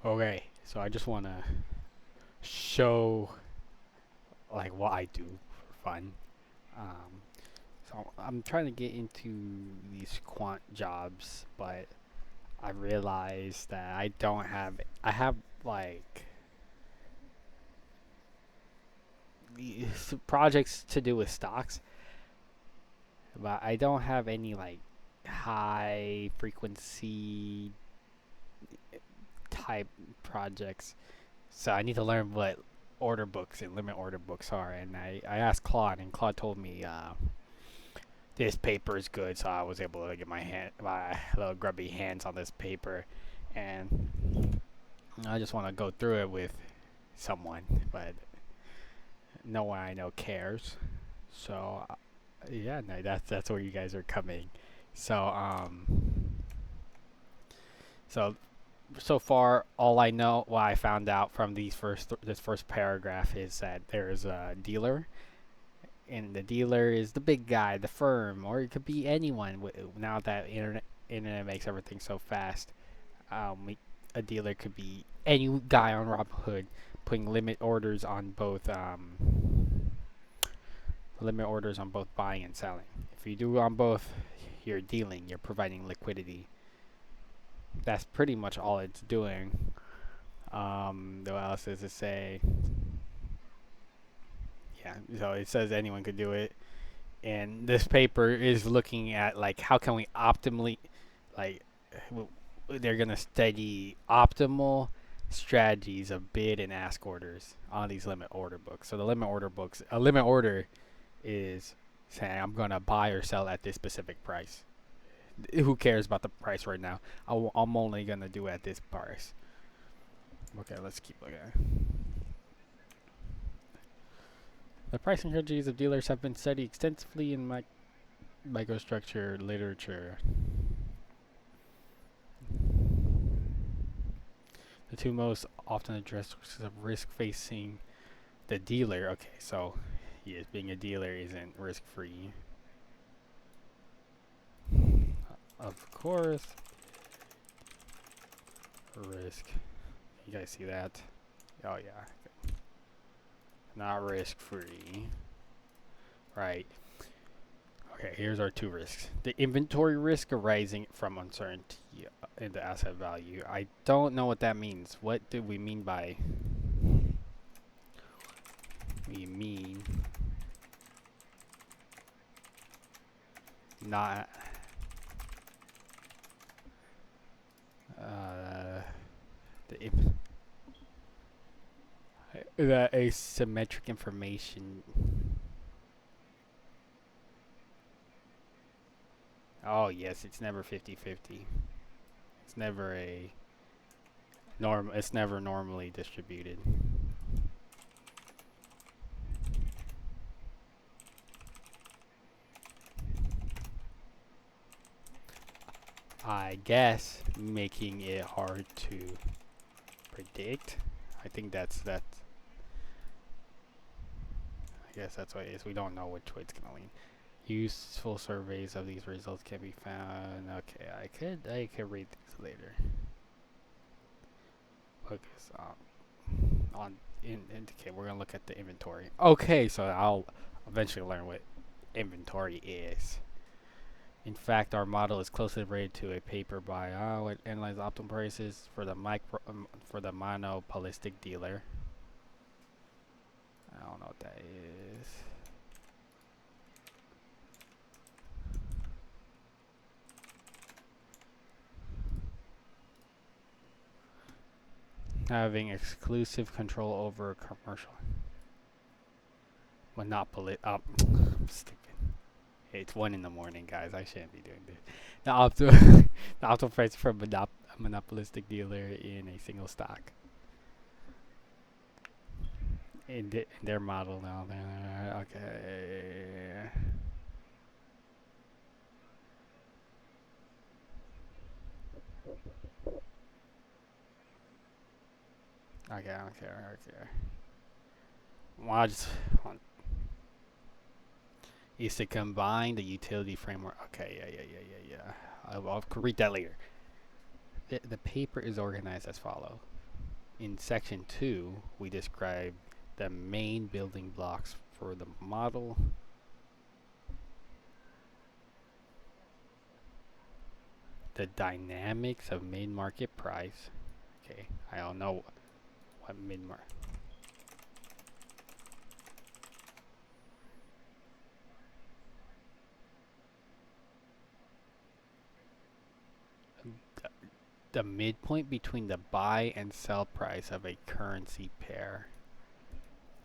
Okay, so I just want to show like what I do for fun. Um, so I'm trying to get into these quant jobs, but I realized that I don't have. I have like these projects to do with stocks, but I don't have any like high frequency type projects. So I need to learn what order books and limit order books are. And I asked Claude, and Claude told me this paper is good. So I was able to get my little grubby hands on this paper, and I just want to go through it with someone, but no one I know cares. So yeah, no, that's where you guys are coming. So so so far, all I know, what I found out from this first paragraph is that there's a dealer, and the dealer is the big guy, the firm, or it could be anyone. Now that internet makes everything so fast, a dealer could be any guy on Robinhood putting limit orders on both buying and selling. If you do on both, you're dealing, you're providing liquidity. That's pretty much all it's doing. What else does it say? Yeah, so it says anyone could do it, and this paper is looking at like how can we optimally, like, they're gonna study optimal strategies of bid and ask orders on these limit order books. So the limit order books, a limit order is saying I'm gonna buy or sell at this specific price. Who cares about the price right now? I'm only gonna do at this price. Okay, let's keep looking. The pricing strategies of dealers have been studied extensively in microstructure literature. The two most often addressed sources of risk facing the dealer. Okay, so yes, being a dealer isn't risk free. Of course, risk. You guys see that? Oh yeah, not risk free. Right. Okay, here's our two risks. The inventory risk arising from uncertainty in the asset value. I don't know what that means. What do we mean by we mean not the the asymmetric information. Oh yes, it's never 50-50. It's never a norm. It's never normally distributed. I guess making it hard to predict. I think that's. I guess that's what it is. We don't know which way it's gonna lean. Useful surveys of these results can be found. Okay, I could read these later. Focus on indicate. We're gonna look at the inventory. Okay, so I'll eventually learn what inventory is. In fact, our model is closely related to a paper by what analyze optimal prices for the monopolistic dealer. I don't know what that is. Having exclusive control over commercial monopoly. I'm stupid. It's 1 in the morning, guys. I shouldn't be doing this. The optimal price for a monopolistic dealer in a single stock. In their model now. Okay. Okay, I don't care. Okay. Well, I just want is to combine the utility framework. Okay, yeah. I'll read that later. The paper is organized as follows. In section 2, we describe the main building blocks for the model, the dynamics of mid-market price. Okay, I don't know what mid-market. The midpoint between the buy and sell price of a currency pair.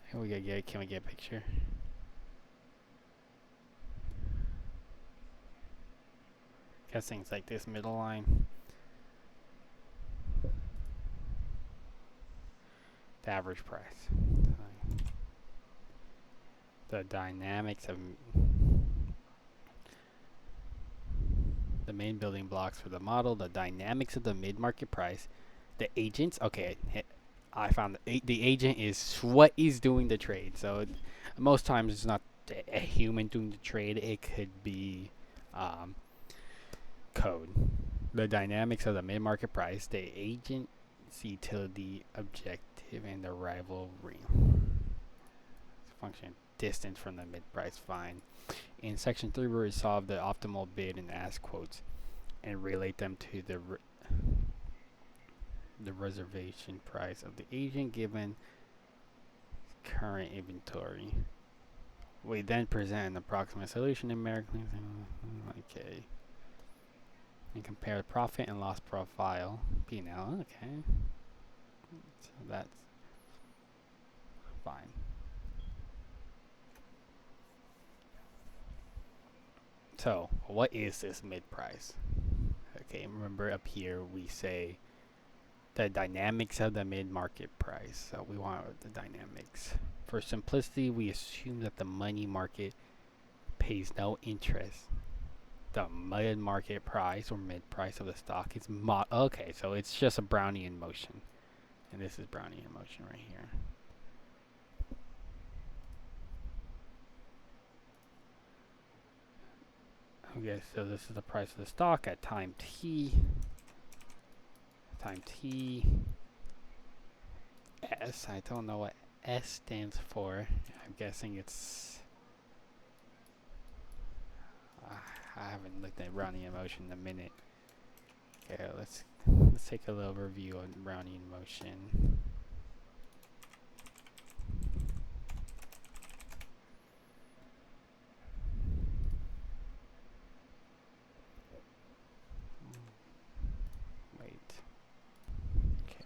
Can we get a picture? Guessing it's like this middle line. The average price. The dynamics of the main building blocks for the model, the dynamics of the mid-market price, the agents. Okay, I found the agent is what is doing the trade. So most times it's not a human doing the trade. It could be code. The dynamics of the mid-market price, the agent's utility objective, and the rivalry function distance from the mid-price. Fine. In section 3, we resolve the optimal bid and ask quotes and relate them to the reservation price of the agent given current inventory. We then present an approximate solution numerically. Okay. And compare the profit and loss profile. P&L. Okay. So that's fine. So, what is this mid price? Okay, remember up here we say the dynamics of the mid-market price. So we want the dynamics. For simplicity, we assume that the money market pays no interest. The mid-market price or mid-price of the stock is okay, so it's just a Brownian motion. And this is Brownian motion right here. Okay, so this is the price of the stock at time t. Time t. S. I don't know what S stands for. I'm guessing it's. I haven't looked at Brownian motion in a minute. Okay, let's take a little review on Brownian motion. Wait. Okay.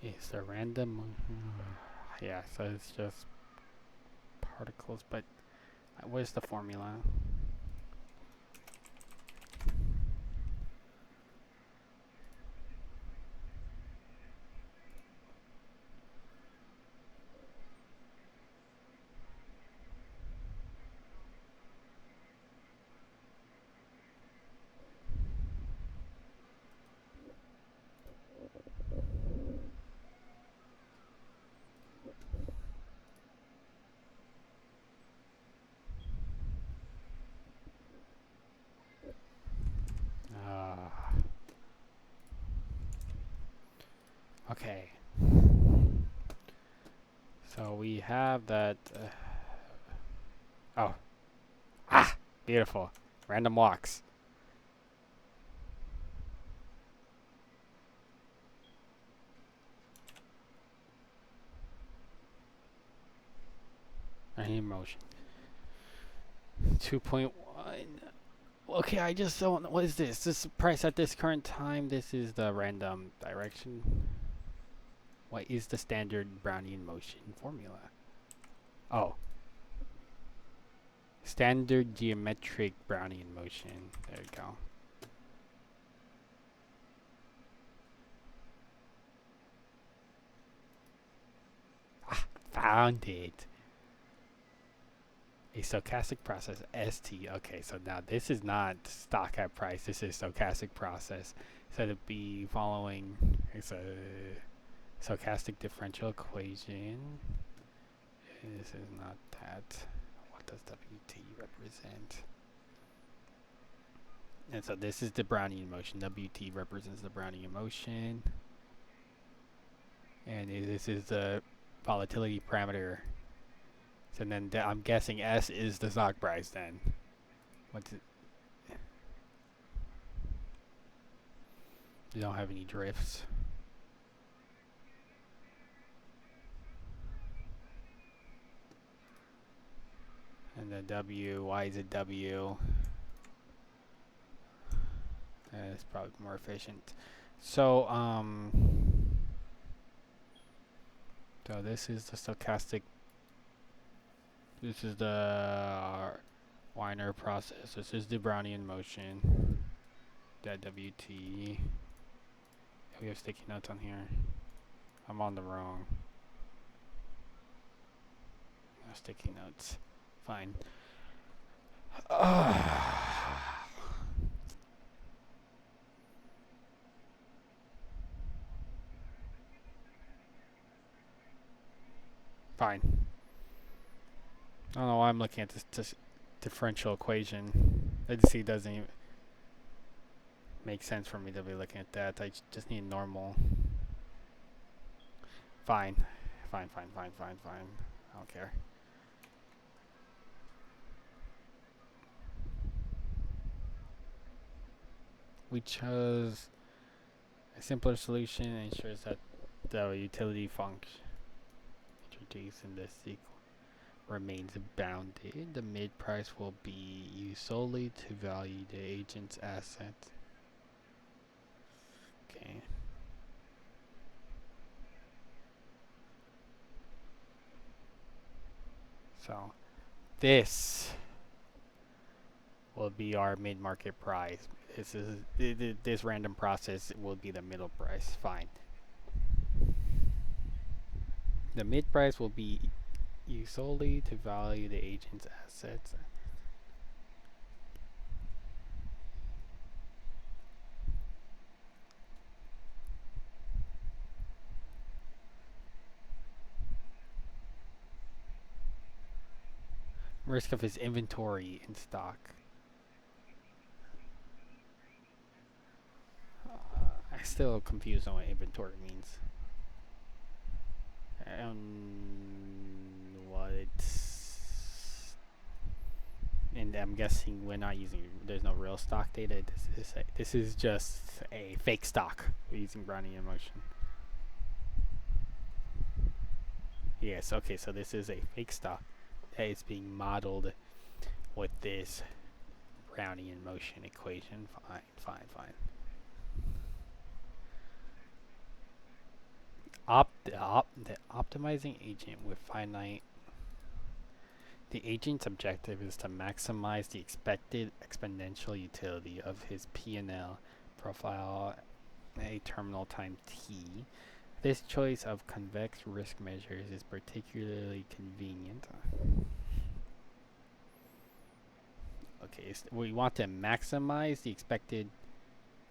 Is there random? Yeah, so it's just particles, but what is the formula? Okay. So we have that. Oh. Ah! Beautiful. Random walks. Motion. 2.1. Okay, I just don't know. What is this? This price at this current time. This is the random direction. What is the standard Brownian motion formula? Oh. Standard geometric Brownian motion. There we go. Ah, found it. A stochastic process, ST. Okay, so now this is not stock at price. This is stochastic process. So to be following, it's a stochastic differential equation. This is not that. What does WT represent? And so this is the Brownian motion. WT represents the Brownian motion. And this is the volatility parameter. So then I'm guessing S is the stock price then. What's it? You don't have any drifts. And then W, why is it W? It's probably more efficient. So, so this is the stochastic. This is the Wiener process. This is the Brownian motion. That WT. We have sticky notes on here. I'm on the wrong. No sticky notes. Fine. Fine. I don't know why I'm looking at this differential equation. I just see it doesn't even make sense for me to be looking at that. I just need normal. Fine. Fine. I don't care. We chose a simpler solution and ensures that the utility function introduced in this sequence remains bounded. The mid price will be used solely to value the agent's assets. Okay. So this will be our mid-market price. This random process will be the middle price. Fine. The mid price will be used solely to value the agent's assets. Risk of his inventory in stock. I'm still confused on what inventory means. What it's, and I'm guessing we're not using. There's no real stock data. This is just a fake stock. We're using Brownian motion. Yes. Okay. So this is a fake stock that is being modeled with this Brownian motion equation. Fine. The optimizing agent with finite. The agent's objective is to maximize the expected exponential utility of his P&L profile at a terminal time t. This choice of convex risk measures is particularly convenient. Okay, we want to maximize the expected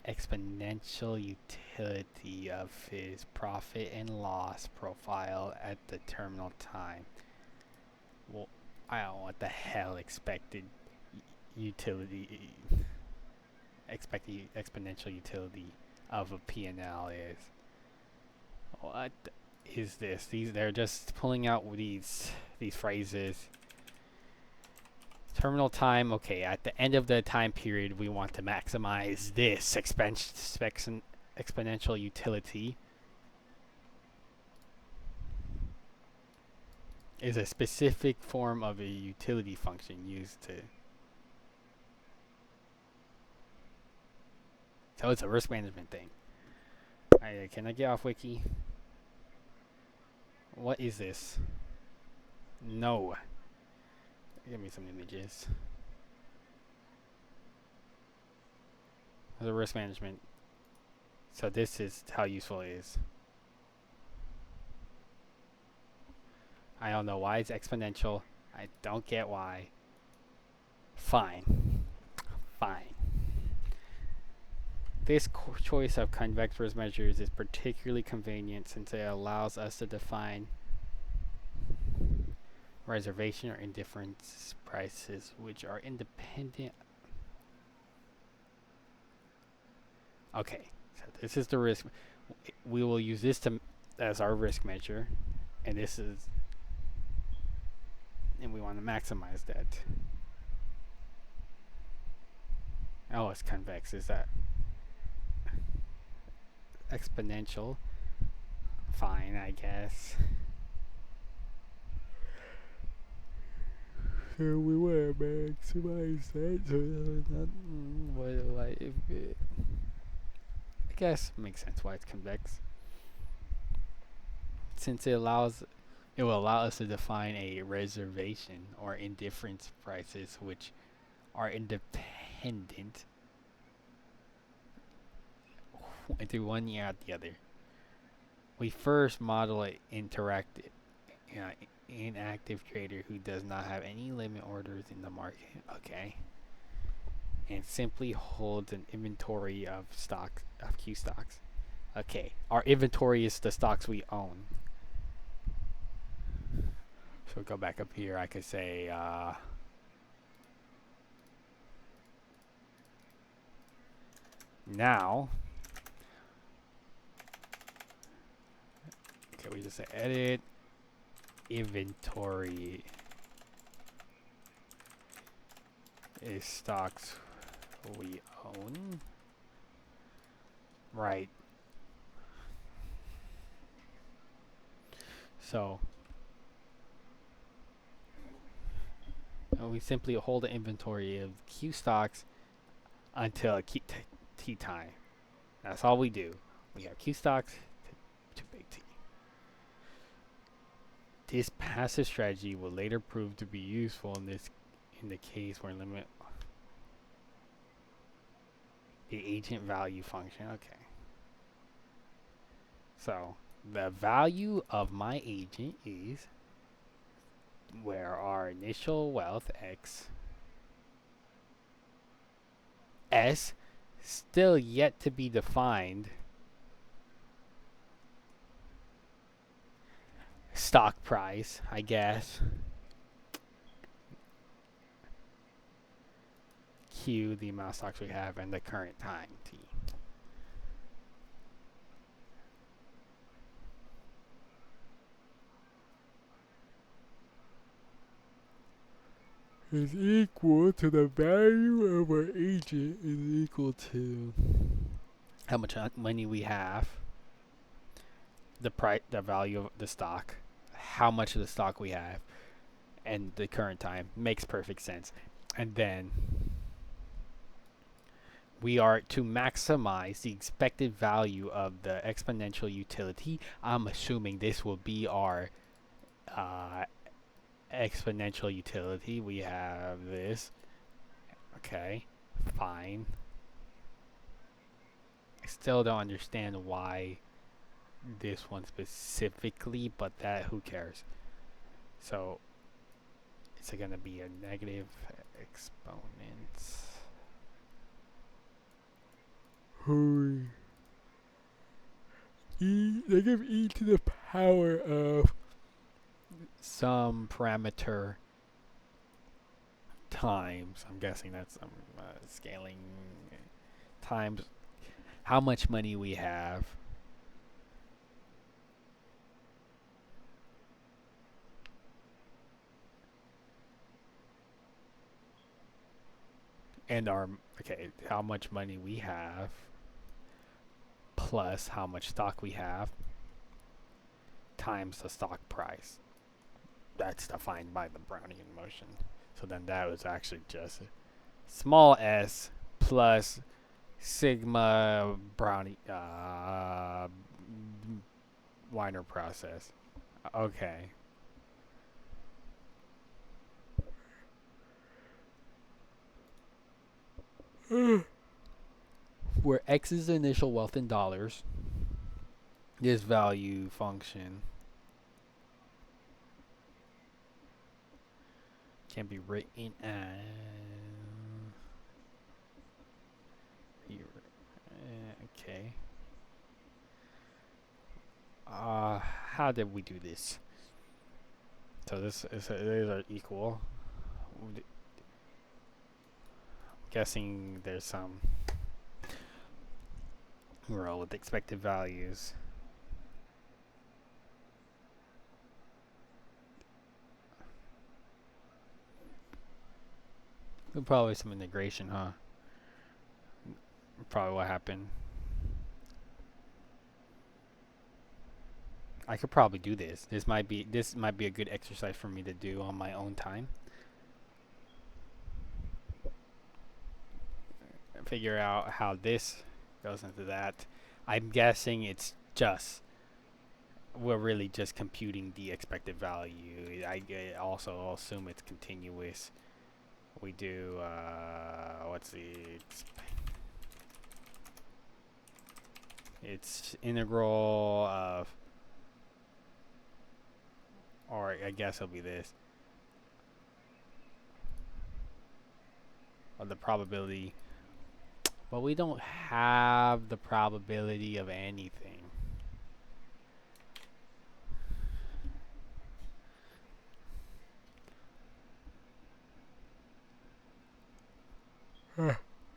exponential utility of his profit and loss profile at the terminal time. Well, I don't know what the hell expected utility, expected exponential utility of a P&L is. What is this? They're just pulling out these phrases. Terminal time, okay, at the end of the time period, we want to maximize this exponential utility. Is a specific form of a utility function used to. So it's a risk management thing. Can I get off wiki? What is this? No. Give me some images. The risk management. So this is how useful it is. I don't know why it's exponential. I don't get why. Fine. This choice of convex risk measures is particularly convenient since it allows us to define reservation or indifference prices which are independent. Okay, so this is the risk. We will use this to as our risk measure, and this is, and we want to maximize that. Oh, it's convex. Is that exponential? Fine, I guess. So we want to maximize that. So not, what if it, I guess makes sense why it's convex. Since it will allow us to define a reservation or indifference prices which are independent into one year at the other. We first model an inactive trader who does not have any limit orders in the market. Okay. And simply holds an inventory of Q stocks. Okay. Our inventory is the stocks we own. So go back up here. I could say now. Okay, we just say edit inventory is stocks we own. Right. So we simply hold an inventory of Q stocks until T time. That's all we do. We have Q stocks to big T. This passive strategy will later prove to be useful in the case where limit the agent value function. Okay. So the value of my agent is where our initial wealth X S still yet to be defined stock price, I guess. Q, the amount of stocks we have, and the current time T. Is equal to the value of our agent is equal to how much money we have, the value of the stock, how much of the stock we have, and the current time. Makes perfect sense. And then we are to maximize the expected value of the exponential utility. I'm assuming this will be our exponential utility. We have this. Okay, fine. I still don't understand why this one specifically, but that, who cares? So it's going to be a negative exponent. Negative e to the power of some parameter times. I'm guessing that's some scaling times how much money we have. And how much money we have plus how much stock we have times the stock price. That's defined by the Brownian motion. So then that was actually just small s plus sigma Brownian Wiener process. Okay. Where x is the initial wealth in dollars, this value function can be written as okay. How did we do this? So these are equal. I'm guessing there's some roll with expected values. Probably some integration, huh? Probably what happened. I could probably do this. This might be a good exercise for me to do on my own time. Figure out how this goes into that. I'm guessing it's just we're really just computing the expected value. I also assume it's continuous. We do what's the it's integral of, or I guess it'll be this, of the probability. But we don't have the probability of anything.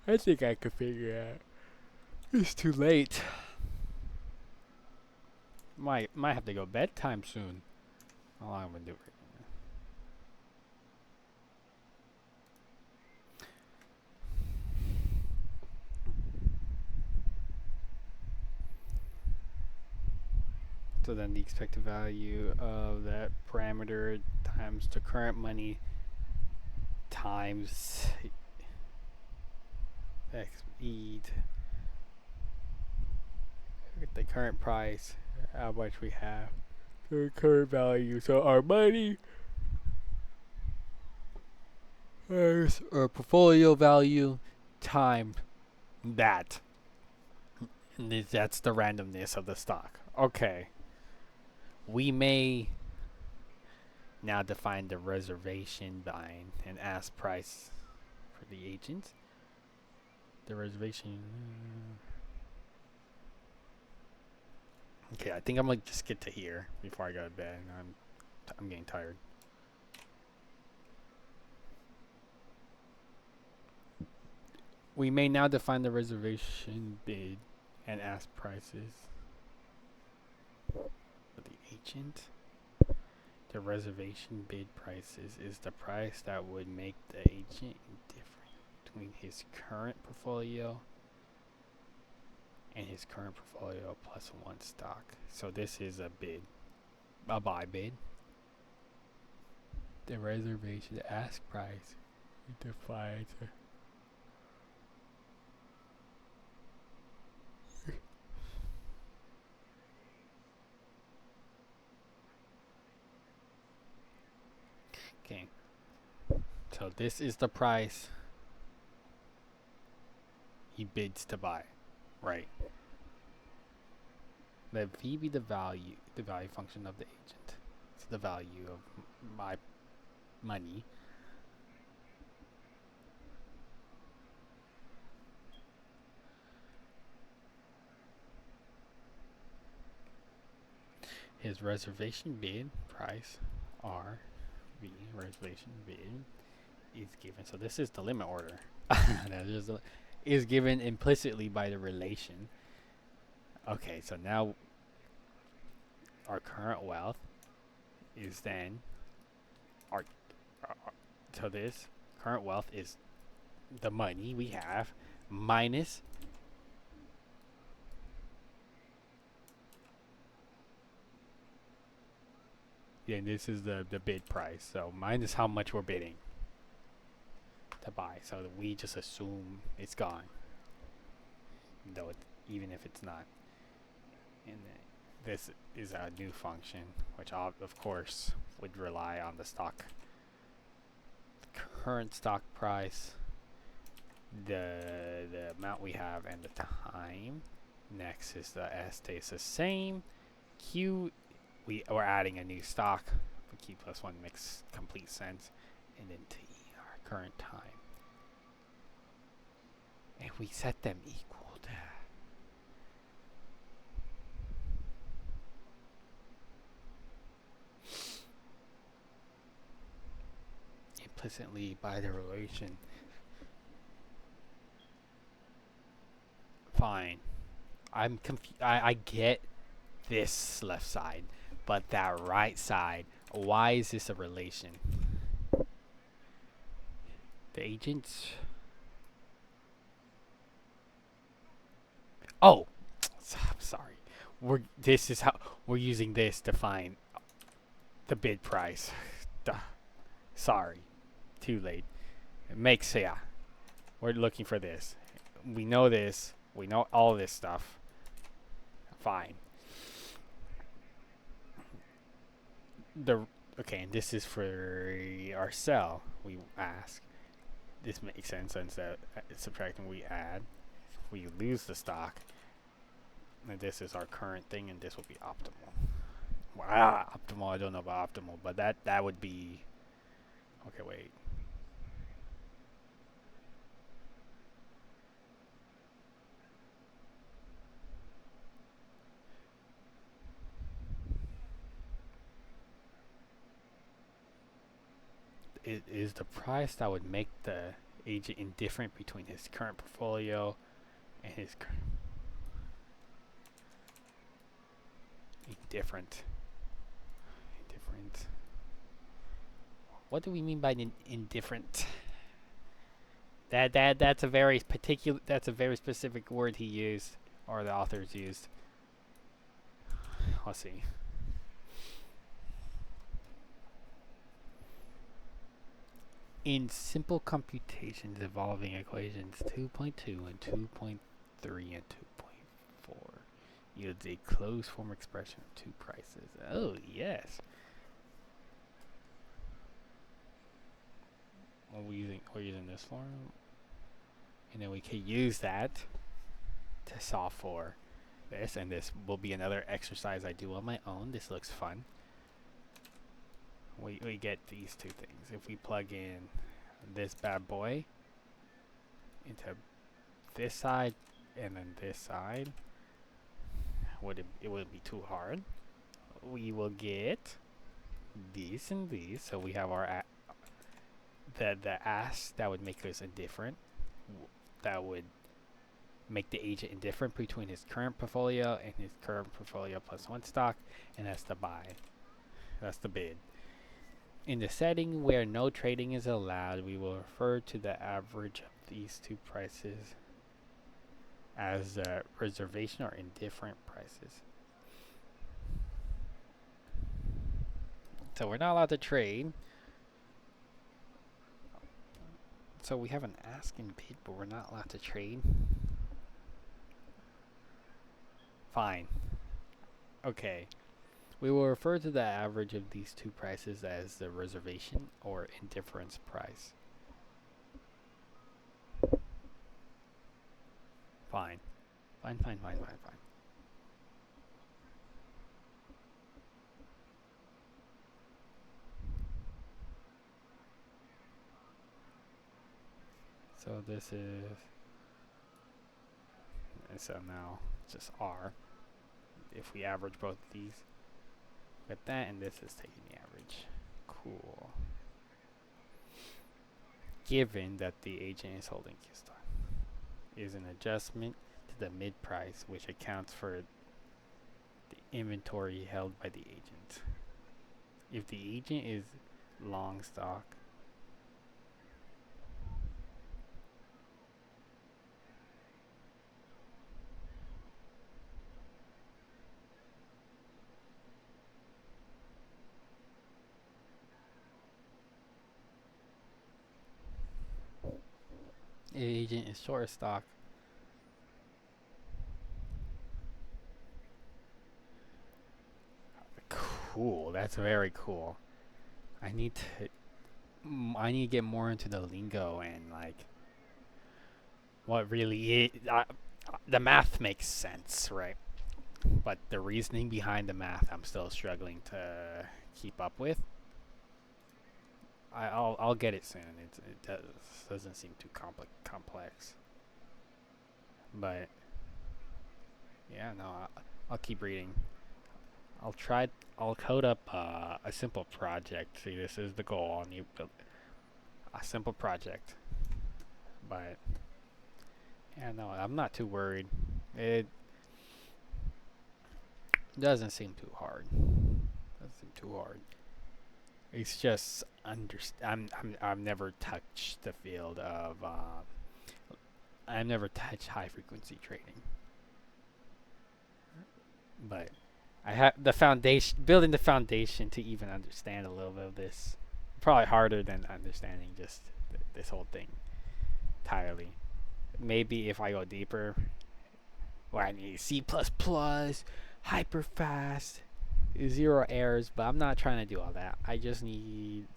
I think I could figure it out. It's too late. Might have to go bedtime soon. How long am I gonna do it? So then the expected value of that parameter times the current money times x e the current price, how much we have, the current value. So our money, our portfolio value, times that. And that's the randomness of the stock. Okay. We may now define the reservation buying and ask price for the agent. The reservation. Okay, I think I'm gonna just get to here before I go to bed. I'm getting tired. We may now define the reservation bid and ask prices for the agent. The reservation bid prices is the price that would make the agent different between his current portfolio and his current portfolio plus one stock. So this is a bid, a buy bid. The reservation ask price defines. Okay. So this is the price he bids to buy, right? Let V be the value function of the agent. It's the value of my money. His reservation bid price, R, V, reservation bid, is given. So this is the limit order. That is given implicitly by the relation. Okay, so now our current wealth is then our so this current wealth is the money we have minus this is the bid price. So minus how much we're bidding to buy. So that we just assume it's gone, though even if it's not. And this is a new function, which of course would rely on the stock, current stock price, the amount we have, and the time. Next is the S stays the same. Q, we're adding a new stock. Q plus 1 makes complete sense. And then T, our current time. And we set them equal to implicitly by the relation. Fine. I'm confused. I get this left side, but that right side, why is this a relation? The agents. Oh, I'm sorry. This is how we're using this to find the bid price. Duh. Sorry, too late. It makes yeah. We're looking for this. We know this. We know all this stuff. Fine. The okay, and this is for our cell. We ask. This makes sense since that subtracting we add. We lose the stock. And this is our current thing, and this will be optimal. Wow, optimal. I don't know about optimal, but that would be. Okay, wait. It is the price that would make the agent indifferent between his current portfolio and his indifferent. Indifferent. What do we mean by indifferent? That's a very particular. That's a very specific word he used, or the authors used. Let's see. In simple computations involving equations 2.2 and 2.3 and 2.4 yields a closed form expression of two prices. Oh, yes. We're using this form. And then we can use that to solve for this. And this will be another exercise I do on my own. This looks fun. We get these two things. If we plug in this bad boy into this side and then this side, it wouldn't be too hard. We will get these and these. So we have our the ask that would make us indifferent. That would make the agent indifferent between his current portfolio and his current portfolio plus one stock, and that's the buy. That's the bid. In the setting where no trading is allowed, we will refer to the average of these two prices as reservation or indifferent prices. So we're not allowed to trade. So we have an ask and bid, but we're not allowed to trade. Fine. Okay. We will refer to the average of these two prices as the reservation or indifference price. Fine. Fine. So this is, so now just R. If we average both of these, get that, and this is taking the average. Cool. Given that the agent is holding Q stock, is an adjustment to the mid price, which accounts for the inventory held by the agent. If the agent is long stock, if the agent is short stock, cool. That's very cool. I need to get more into the lingo and like what really is. The math makes sense, right? But the reasoning behind the math, I'm still struggling to keep up with. I'll get it soon. Doesn't seem too complex. But yeah, no, I'll keep reading. I'll code up a simple project. See, this is the goal. On you build a simple project. But yeah, no, I'm not too worried. It doesn't seem too hard. Doesn't seem too hard. It's just I've never touched the field of I've never touched high frequency trading, but I have the foundation, building the foundation to even understand a little bit of this. Probably harder than understanding just this whole thing entirely. Maybe if I go deeper, where I need C++, hyper fast, zero errors, but I'm not trying to do all that. I just need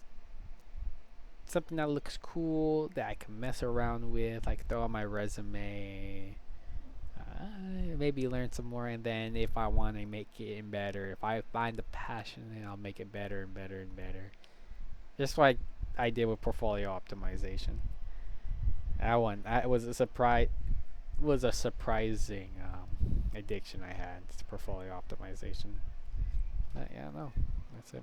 something that looks cool that I can mess around with, like throw on my resume. Maybe learn some more, and then if I want to make it better, if I find the passion, then I'll make it better and better and better. Just like I did with portfolio optimization. That was a surprise. Was a surprising addiction I had. It's portfolio optimization. But yeah, no, that's it.